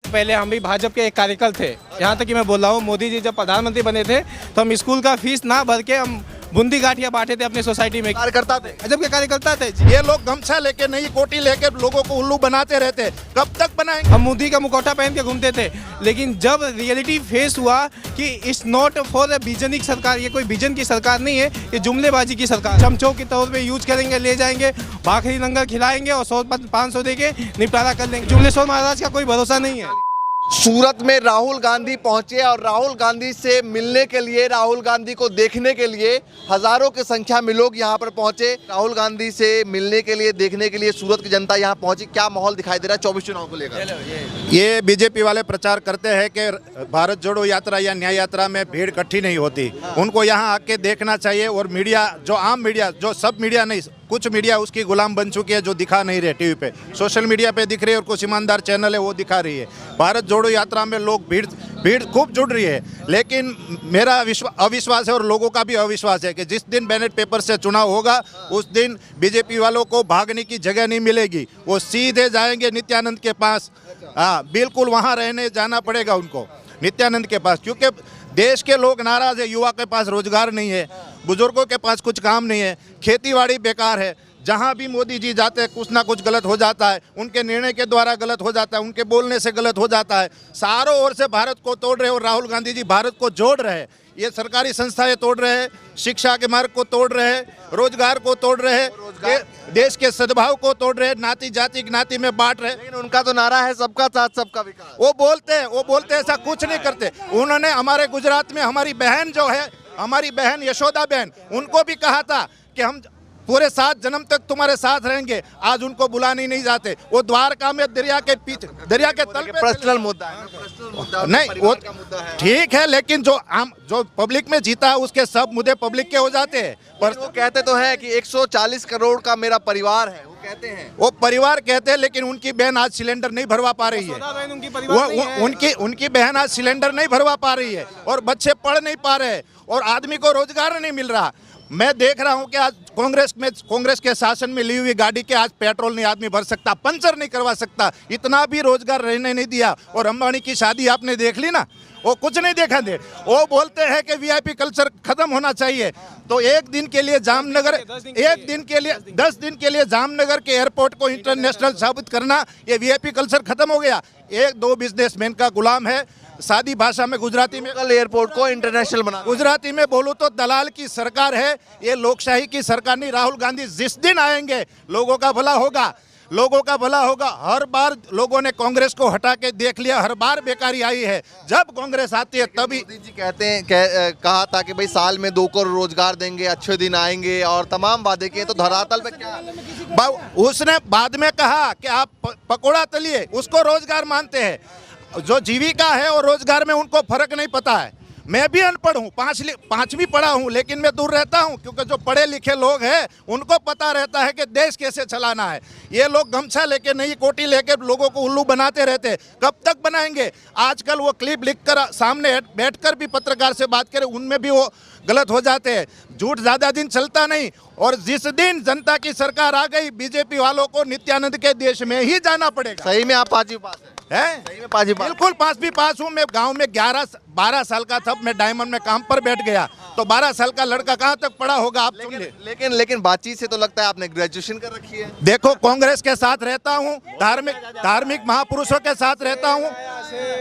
पहले हम भी भाजपा के एक कार्यकर्ता थे। यहाँ तक कि मैं बोल रहा हूँ, मोदी जी जब प्रधानमंत्री बने थे तो हम स्कूल का फीस ना भर के हम बूंदी गाठिया बांटे थे अपने सोसाइटी में। कार्यकर्ता थे, भाजपा के कार्यकर्ता थे। ये लोग गमछा लेके नई कोटी लेके लोगों को उल्लू बनाते रहते, कब तक बनाएंगे? हम मोदी का मुखौटा पहन के घूमते थे, लेकिन जब रियलिटी फेस हुआ कि इट्स नॉट फॉर ए विजनिक सरकार, ये कोई विजन की सरकार नहीं है, ये जुमलेबाजी की सरकार। चमचों के तौर पे यूज करेंगे, ले जाएंगे, भाखरी लंगर खिलाएंगे और 100-500 दे के निपटारा कर लेंगे। जुमलेश्वर महाराज का कोई भरोसा नहीं है। सूरत में राहुल गांधी पहुंचे और राहुल गांधी से मिलने के लिए, राहुल गांधी को देखने के लिए हजारों की संख्या में लोग यहां पर पहुंचे। राहुल गांधी से मिलने के लिए, देखने के लिए सूरत की जनता यहां पहुंची। क्या माहौल दिखाई दे रहा है 24 चुनाव को लेकर? ये बीजेपी वाले प्रचार करते हैं कि भारत जोड़ो यात्रा या न्याय यात्रा में भीड़ इकट्ठी नहीं होती। उनको यहाँ आके देखना चाहिए। और मीडिया, जो आम मीडिया, जो सब मीडिया नहीं, कुछ मीडिया उसकी गुलाम बन चुकी है, जो दिखा नहीं रहे टीवी पे, सोशल मीडिया पे दिख रही है, और कुछ ईमानदार चैनल है वो दिखा रही है। भारत जोड़ो यात्रा में लोग भीड़ खूब जुड़ रही है, लेकिन मेरा अविश्वास है और लोगों का भी अविश्वास है कि जिस दिन बैलेट पेपर से चुनाव होगा उस दिन बीजेपी वालों को भागने की जगह नहीं मिलेगी। वो सीधे जाएंगे नित्यानंद के पास। हाँ, बिल्कुल वहाँ रहने जाना पड़ेगा उनको, नित्यानंद के पास, क्योंकि देश के लोग नाराज है। युवा के पास रोजगार नहीं है, बुजुर्गों के पास कुछ काम नहीं है, खेतीबाड़ी बेकार है। जहाँ भी मोदी जी जाते हैं कुछ ना कुछ गलत हो जाता है, उनके निर्णय के द्वारा गलत हो जाता है, उनके बोलने से गलत हो जाता है। चारों ओर से भारत को तोड़ रहे और राहुल गांधी जी भारत को जोड़ रहे हैं। ये सरकारी संस्थाएं तोड़ रहे हैं, शिक्षा के मार्ग को तोड़ रहे हैं, रोजगार को तोड़ रहे हैं, देश के सद्भाव को तोड़ रहे हैं, नाती जाति ज्ञाति में बांट रहे हैं। लेकिन उनका तो नारा है सबका साथ सबका विकास। वो बोलते हैं ऐसा कुछ नहीं करते। उन्होंने हमारे गुजरात में हमारी बहन जो है, हमारी बहन यशोदा बहन, उनको भी कहा था कि हम पूरे 7 जन्म तक तुम्हारे साथ रहेंगे। आज उनको बुलाने नहीं जाते। वो द्वारका में दरिया के पीछे, दरिया के तल पे, पर्सनल मुद्दा है, पर्सनल मुद्दा नहीं, वो मुद्दा है। ठीक है, लेकिन जो पब्लिक में जीता है उसके सब मुद्दे पब्लिक के हो जाते हैं। पर वो कहते तो हैं कि 140 करोड़ का मेरा परिवार है, वो कहते हैं। वो परिवार कहते हैं, लेकिन उनकी बहन आज सिलेंडर नहीं भरवा पा रही है। उनकी बहन आज सिलेंडर नहीं भरवा पा रही है, और बच्चे पढ़ नहीं पा रहे, और आदमी को रोजगार नहीं मिल रहा। मैं देख रहा हूं कि आज कांग्रेस के शासन में ली हुई गाड़ी के आज पेट्रोल नहीं आदमी भर सकता, पंचर नहीं करवा सकता। इतना भी रोजगार रहने नहीं दिया। और अंबानी की शादी आपने देख ली ना, वो कुछ नहीं देखा दे। वो बोलते हैं कि वीआईपी कल्चर खत्म होना चाहिए। तो एक दिन के लिए जामनगर, 10 दिन के लिए जामनगर के एयरपोर्ट को इंटरनेशनल साबित करना, ये वीआईपी कल्चर खत्म हो गया। 1-2 बिजनेसमैन का गुलाम है। सादी भाषा में गुजराती में, कल एयरपोर्ट को इंटरनेशनल बना, गुजराती में बोलूं तो दलाल की सरकार है ये, लोकशाही की सरकार नहीं। राहुल गांधी जिस दिन आएंगे लोगों का भला होगा, लोगों का भला होगा। हर बार लोगों ने कांग्रेस को हटा के देख लिया, हर बार बेकारी आई है। जब कांग्रेस आती है तभी मोदी जी कहते हैं, कहा था कि भाई साल में 2 करोड़ रोजगार देंगे, अच्छे दिन आएंगे, और तमाम वादे किए। तो धरातल पे क्या? उसने बाद में कहा कि आप पकोड़ा तलिए, उसको रोजगार मानते हैं। जो जीविका है और रोजगार में उनको फर्क नहीं पता है। मैं भी अनपढ़ हूँ, 5वीं पढ़ा हूँ, लेकिन मैं दूर रहता हूँ, क्योंकि जो पढ़े लिखे लोग हैं उनको पता रहता है कि देश कैसे चलाना है। ये लोग गमछा लेके, नई कोटी लेके लोगों को उल्लू बनाते रहते, कब तक बनाएंगे? आजकल वो क्लिप लिखकर सामने बैठकर भी पत्रकार से बात करें, उनमें भी वो गलत हो जाते हैं। झूठ ज़्यादा दिन चलता नहीं। और जिस दिन जनता की सरकार आ गई, बीजेपी वालों को नित्यानंद के देश में ही जाना पड़ेगा। सही में आप 5वीं पास है? सही में 5वीं पास? बिल्कुल 5वीं पास हूँ। मैं गांव में 12 साल का था, मैं डायमंड में काम पर बैठ गया। तो 12 साल का लड़का कहाँ तक पढ़ा होगा आप सुन ले। लेकिन बातचीत से तो लगता है आपने ग्रेजुएशन कर रखी है। देखो, कांग्रेस के साथ रहता हूँ, धार्मिक महापुरुषों के साथ रहता हूँ,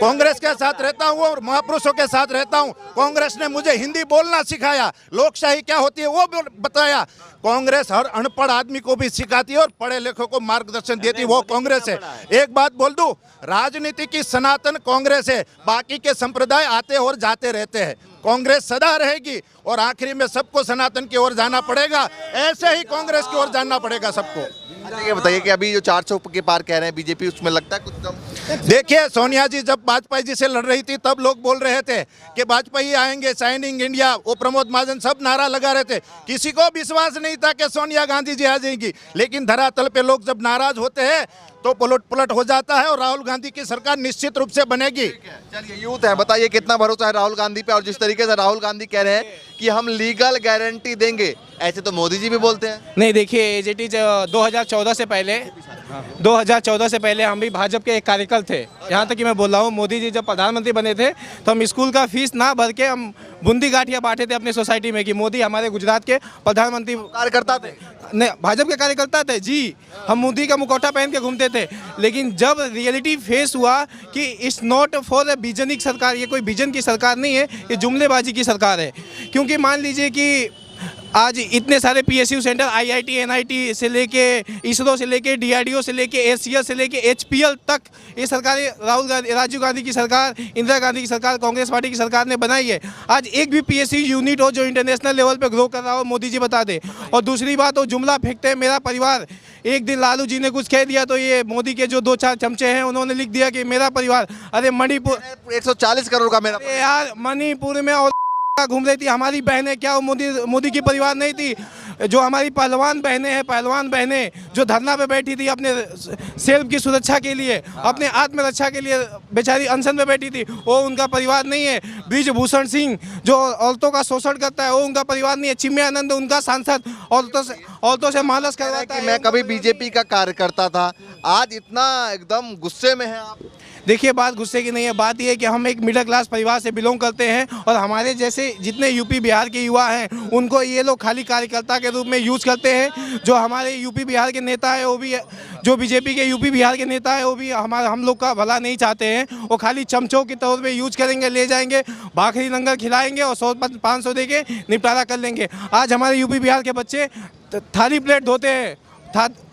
कांग्रेस के साथ रहता हूँ और महापुरुषों के साथ रहता हूँ। कांग्रेस ने मुझे हिंदी बोलना सिखाया, लोकशाही क्या होती है वो बताया। कांग्रेस हर अनपढ़ आदमी को भी सिखाती है और पढ़े लिखों को मार्गदर्शन देती है, वो कांग्रेस है। एक बात बोल दूं, राजनीति की सनातन कांग्रेस है, बाकी के संप्रदाय आते और जाते रहते हैं। कांग्रेस सदा रहेगी और आखिरी में सबको सनातन की ओर जाना पड़ेगा। ऐसे ही कांग्रेस की ओर जाना पड़ेगा सबको। ये बताइए कि अभी जो 400 के पार कह रहे हैं बीजेपी, उसमें लगता है कुछ कम? देखिए, सोनिया जी जब वाजपेयी जी से लड़ रही थी तब लोग बोल रहे थे कि वाजपेयी आएंगे, शाइनिंग इंडिया, वो प्रमोद महाजन सब नारा लगा रहे थे। किसी को विश्वास नहीं था कि सोनिया गांधी जी आ जाएंगी, लेकिन धरातल पे लोग जब नाराज होते हैं तो पलट हो जाता है और राहुल गांधी की सरकार निश्चित रूप से बनेगी। चलिए, यूथ है, बताइए कितना भरोसा है राहुल गांधी पे? और जिस तरीके से राहुल गांधी कह रहे हैं कि हम लीगल गारंटी देंगे, ऐसे तो मोदी जी भी बोलते हैं। नहीं, देखिए एज इट इज 2014 से पहले 2014 से पहले हम भी भाजपा के एक कार्यकर्ता थे। यहाँ तक कि मैं बोल रहा हूँ, मोदी जी जब प्रधानमंत्री बने थे तो हम स्कूल का फीस ना भर के हम बूंदी गाठिया बांटे थे अपने सोसाइटी में कि मोदी हमारे गुजरात के प्रधानमंत्री कार्यकर्ता थे। नहीं, भाजपा के कार्यकर्ता थे जी। हम मोदी का मुखौटा पहन के घूमते थे, लेकिन जब रियलिटी फेस हुआ कि इट्स नॉट फॉर विजनिक सरकार, ये कोई विजन की सरकार नहीं है, ये जुमलेबाजी की सरकार है। क्योंकि मान लीजिए कि आज इतने सारे पीएसयू सेंटर, आईआईटी, एनआईटी से लेके इसरो से लेके डीआरडीओ से लेके एसीएल से लेके एचपीएल तक ये सरकारें राजीव गांधी की सरकार, इंदिरा गांधी की सरकार, कांग्रेस पार्टी की सरकार ने बनाई है। आज एक भी पीएसयू यूनिट हो जो इंटरनेशनल लेवल पे ग्रो कर रहा हो, मोदी जी बता दे। और दूसरी बात, वो जुमला फेंकते हैं मेरा परिवार। एक दिन लालू जी ने कुछ कह दिया तो ये मोदी के जो 2-4 चमचे हैं उन्होंने लिख दिया कि मेरा परिवार। अरे मणिपुर 140 करोड़ का मेरा अरे यार, मणिपुर में और घूम रही थी हमारी बहनें, क्या वो मोदी की परिवार नहीं थी? जो हमारी पहलवान बहनें जो धरना पे बैठी थी अपने सेल्फ की सुरक्षा के लिए, अपने आत्मरक्षा के लिए बेचारी अनशन में बैठी थी, वो उनका परिवार नहीं है। ब्रिजभूषण सिंह जो औरतों का शोषण करता है वो उनका परिवार नहीं है। चिन्मयानंद उनका सांसद औरतों से मालस करवाता है। मैं कभी बीजेपी का कार्यकर्ता था, आज इतना एकदम गुस्से में है आप? देखिए, बात गुस्से की नहीं है, बात यह है कि हम एक मिडिल क्लास परिवार से बिलोंग करते हैं और हमारे जैसे जितने यूपी बिहार के युवा हैं उनको ये लोग खाली कार्यकर्ता के रूप में यूज़ करते हैं। जो हमारे यूपी बिहार के नेता है वो भी, जो बीजेपी के यूपी बिहार के नेता है वो भी हम लोग का भला नहीं चाहते हैं। वो खाली चमचों के तौर पर यूज करेंगे, ले जाएंगे, भाखरी लंगर खिलाएंगे और 100-500 दे के निपटारा कर लेंगे। आज हमारे यूपी बिहार के बच्चे थाली प्लेट धोते हैं,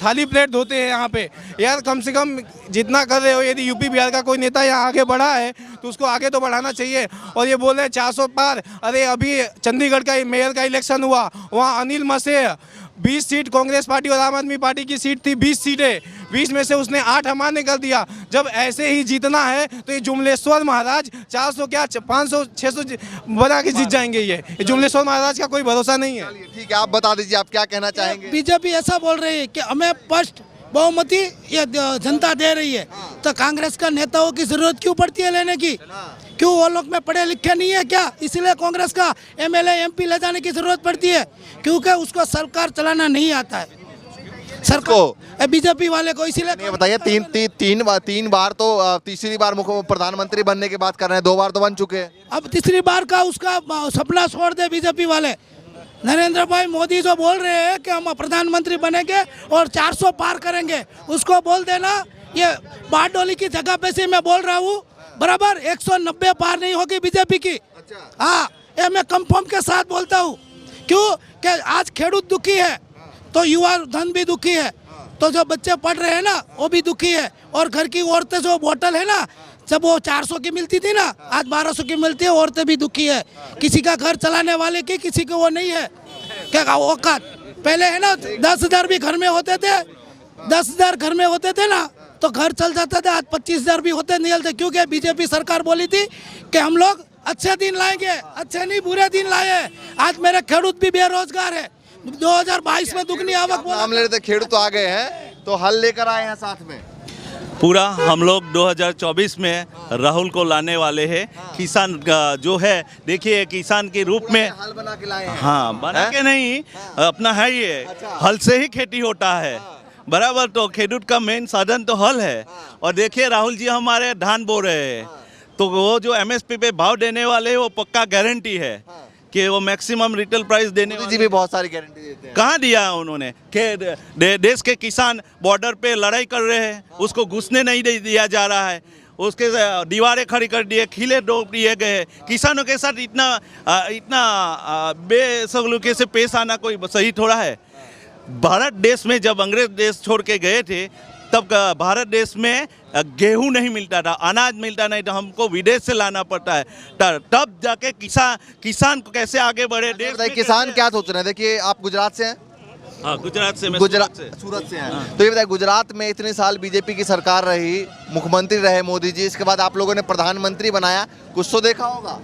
थाली प्लेट धोते हैं यहाँ पे। यार कम से कम जितना कर रहे हो, यदि यूपी बिहार का कोई नेता यहाँ आगे बढ़ा है तो उसको आगे तो बढ़ाना चाहिए। और ये बोल रहे हैं 400 पार। अरे अभी चंडीगढ़ का मेयर का इलेक्शन हुआ, वहाँ अनिल मसेह 20 सीट कांग्रेस पार्टी और आम आदमी पार्टी की सीट थी, 20 सीटें, 20 में से उसने 8 हमारे कर दिया। जब ऐसे ही जीतना है तो ये जुमलेश्वर महाराज 400 क्या 500-600 बना के जीत जाएंगे। ये जुमलेश्वर महाराज का कोई भरोसा नहीं है। ठीक है, आप बता दीजिए आप क्या कहना चाहेंगे? बीजेपी ऐसा बोल रही है कि हमें स्पष्ट बहुमति ये जनता दे रही है, तो कांग्रेस का नेताओं की जरूरत क्यों पड़ती है लेने की? क्यों वो लोग में पढ़े लिखे नहीं है क्या? इसलिए कांग्रेस का एमएलए एमपी ले जाने की जरूरत पड़ती है, क्योंकि उसको सरकार चलाना नहीं आता है। सरकार बीजेपी वाले को इसीलिए बताइए, तीन बार तो तीसरी बार प्रधानमंत्री बनने की बात कर रहे हैं, 2 बार तो बन चुके हैं। अब तीसरी बार का उसका सपना छोड़ दे बीजेपी वाले। नरेंद्र भाई मोदी जो बोल रहे हैं कि हम प्रधानमंत्री बनेंगे और 400 पार करेंगे, उसको बोल देना। ये बारडोली की जगह पे से मैं बोल रहा हूँ, बराबर 190 पार नहीं होगी बीजेपी की। हाँ, ये मैं कंफर्म के साथ बोलता हूँ। क्यों कि आज खेडूत दुखी है तो युवा धन भी दुखी है, तो जो बच्चे पढ़ रहे हैं ना वो भी दुखी है। और घर की औरतें जो बोतल है ना, जब वो 400 की मिलती थी ना, आज 1200 की मिलती है, औरतें भी दुखी है। किसी का घर चलाने वाले की किसी को वो नहीं है क्या औकात। पहले है ना 10,000 भी घर में होते थे, 10,000 घर में होते थे ना तो घर चल जाता था। आज 25,000 भी होते नहीं चलते, क्योंकि बीजेपी सरकार बोली थी कि हम लोग अच्छे दिन लाएंगे, अच्छे नहीं बुरे दिन लाए। आज मेरे खेडूत भी बेरोजगार है। 2022 में दुगनी आवक नाम ले रहे थे, खेडूत तो आ गए हैं, तो हल लेकर आए हैं साथ में। पूरा हम लोग 2024 में राहुल को लाने वाले हैं। किसान का जो है, देखिए किसान के रूप में हल बना के लाए हैं। हाँ, बना के नहीं, अपना है ये हल से ही खेती होता है, बराबर। तो खेडूत का मेन साधन तो हल है। और देखिए राहुल जी हमारे धान बो रहे हैं, तो वो जो एमएसपी पे भाव देने वाले हैं वो पक्का गारंटी है कि वो मैक्सिमम रिटेल प्राइस देने मोदी जी भी बहुत सारी गारंटी देते हैं। कहाँ दिया है उन्होंने कि देश के किसान बॉर्डर पे लड़ाई कर रहे हैं, उसको घुसने नहीं दिया जा रहा है, उसके दीवारें खड़ी कर दिए, खिले डोब दिए गए। किसानों के साथ इतना बेसलूकी से पेश आना कोई सही थोड़ा है। भारत देश में जब अंग्रेज देश छोड़ के गए थे तब भारत देश में गेहूं नहीं मिलता था, अनाज मिलता नहीं था, हमको विदेश से लाना पड़ता है। तब जाके किसान को कैसे आगे बढ़े देश में। किसान क्या सोच रहे हैं? देखिए, आप गुजरात से हैं? हाँ, गुजरात से, मैं सूरत से हैं। तो ये बताइए, गुजरात में इतने साल बीजेपी की सरकार रही, मुख्यमंत्री रहे मोदी जी, इसके बाद आप लोगों ने प्रधानमंत्री बनाया, कुछ तो देखा होगा?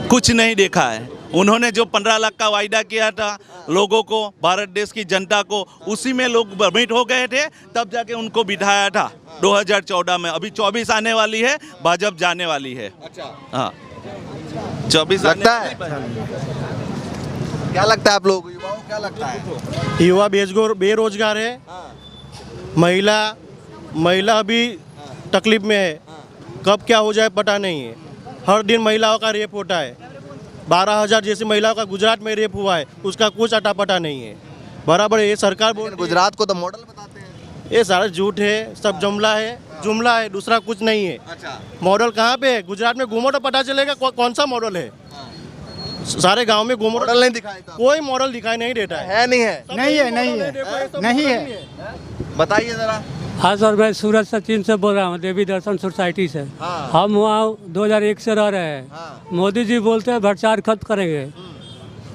कुछ नहीं देखा है। उन्होंने जो 15 लाख का वायदा किया था लोगों को, भारत देश की जनता को, उसी में लोग भ्रमित हो गए थे, तब जाके उनको बिठाया था 2014 में। अभी 24 आने वाली है, भाजपा जाने वाली है। अच्छा, हाँ, 24 लगता है। क्या लगता है आप लोग युवाओं को, क्या लगता है? युवा बेरोजगार है। महिला अभी तकलीफ में है, कब क्या हो जाए पता नहीं है। हर दिन महिलाओं का रेप होता है। 12,000 जैसी महिलाओं का गुजरात में रेप हुआ है, उसका कुछ अता पता नहीं है। बराबर ये सरकार बोल गुजरात को तो मॉडल बताते हैं। ये सारा झूठ है, सब जुमला है, दूसरा कुछ नहीं है। अच्छा, मॉडल कहाँ पे है? गुजरात में घूमो तो पता चलेगा कौन सा मॉडल है। सारे गांव में घूमो मॉडल नहीं दिखाएगा, कोई मॉडल दिखाई नहीं देता है। नहीं है। नहीं है। बताइए जरा। हाँ सर, मैं सूरज सचिन से बोल रहा हूँ, देवी दर्शन सोसाइटी से। हाँ। हम वहाँ 2001 से रह रहे हैं। हाँ। मोदी जी बोलते हैं भ्रष्टाचार खत्म करेंगे,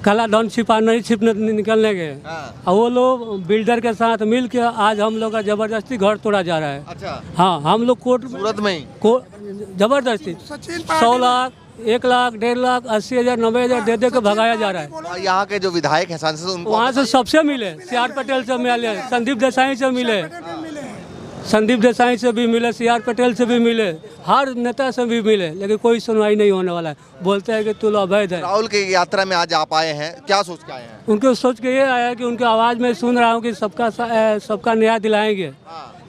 काला धन नहीं छिपने निकलने के। हाँ। और वो लोग बिल्डर के साथ मिल के आज हम लोग का जबरदस्ती घर तोड़ा जा रहा है। अच्छा, हाँ, हम लोग कोर्ट सूरत में ही जबरदस्ती 100 लाख 1 लाख 1.5 लाख 80,000 90,000 दे के भगाया जा रहा है। और यहाँ के जो विधायक हैं, सांसद, उनको वहाँ से सबसे मिले, CR पटेल से मिले, संदीप देसाई से मिले, संदीप देसाई से भी मिले, CR पटेल से भी मिले, हर नेता से भी मिले, लेकिन कोई सुनवाई नहीं होने वाला है। बोलते हैं कि तुल अवैध है। राहुल की यात्रा में आज आप आए हैं, क्या सोच के आए हैं? उनके सोच के ये आया कि उनकी आवाज़ में सुन रहा हूँ कि सबका न्याय दिलाएंगे,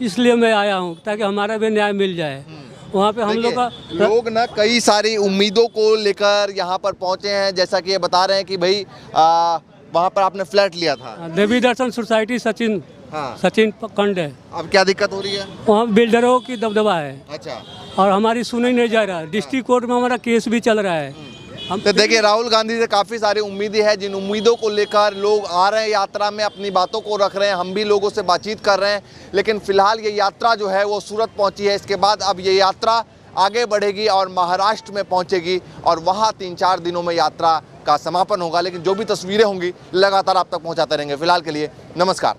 इसलिए मैं आया हूँ ताकि हमारा भी न्याय मिल जाए। वहाँ पे हम लोग का लोग ना कई सारी उम्मीदों को लेकर यहाँ पर पहुँचे हैं, जैसा कि ये बता रहे हैं कि भाई वहाँ पर आपने फ्लैट लिया था। देवी दर्शन सोसाइटी सचिन हाँ। सचिन कंड है। अब क्या दिक्कत हो रही है? वहाँ बिल्डरों की दबदबा है। अच्छा, और हमारी सुनी नहीं जा रहा है। डिस्ट्रिक्ट कोर्ट में हमारा केस भी चल रहा है। हम तो देखिए, राहुल गांधी से काफ़ी सारी उम्मीदें हैं, जिन उम्मीदों को लेकर लोग आ रहे हैं यात्रा में, अपनी बातों को रख रहे हैं। हम भी लोगों से बातचीत कर रहे हैं, लेकिन फिलहाल ये यात्रा जो है वो सूरत पहुंची है। इसके बाद अब ये यात्रा आगे बढ़ेगी और महाराष्ट्र में पहुंचेगी और वहाँ 3-4 दिनों में यात्रा का समापन होगा। लेकिन जो भी तस्वीरें होंगी लगातार आप तक पहुँचाते रहेंगे। फिलहाल के लिए नमस्कार।